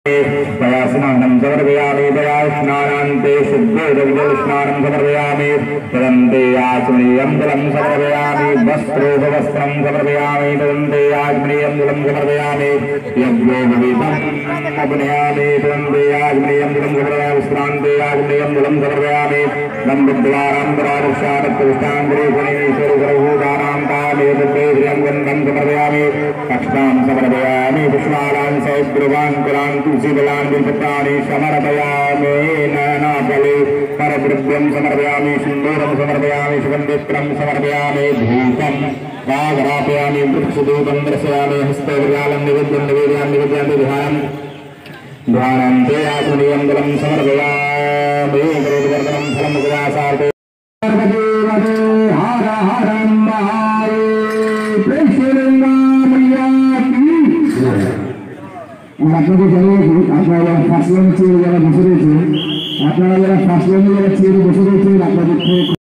दया स्नानं समर्पयामि दया स्नानान्ते शुद्धोदकजलस्नानं समर्पयामि तदन्ते आचमनीयं जलं समर्पयामि वस्त्रोपवस्त्रं समर्पयामि तदन्ते आचमनीयं जलं समर्पयामि यज्ञोपवीतम् अपनयामि तदन्ते आचमनीयं जलं समर्पयामि स्नान्ते आचमनीयं जलं समर्पयामि नन्दद्वाराम्बरानुष्ठानप्रतिष्ठाङ्गरीगणेश्वरसर्वभूतानां कालेन्द्रियं गन्धं समर्पयामि कक्षां समर्पयामि पुष्पालान् सैद्रुवान् कुलान् तुलसीदलान् बिल्पत्राणि समर्पयामि नयनाफले परद्रव्यं समर्पयामि सिन्दूरं समर्पयामि सुगन्धित्रं समर्पयामि धूपं वागरापयामि वृक्षदूतं दर्शयामि हस्ते विद्यालं निवेद्यामि ध्यानं ध्यानन्ते आचमनीयं जलं समर्पयामि करोतिवर्धनं फलं मुखवासार्थे हर हर महादेव আপনাদের যারা আপনারা ফার্স্ট লাইন চেয়ে যারা বসে রয়েছে আপনারা যারা ফার্স্ট লাইনে যারা চেয়ে বসে রয়েছেন আপনাদের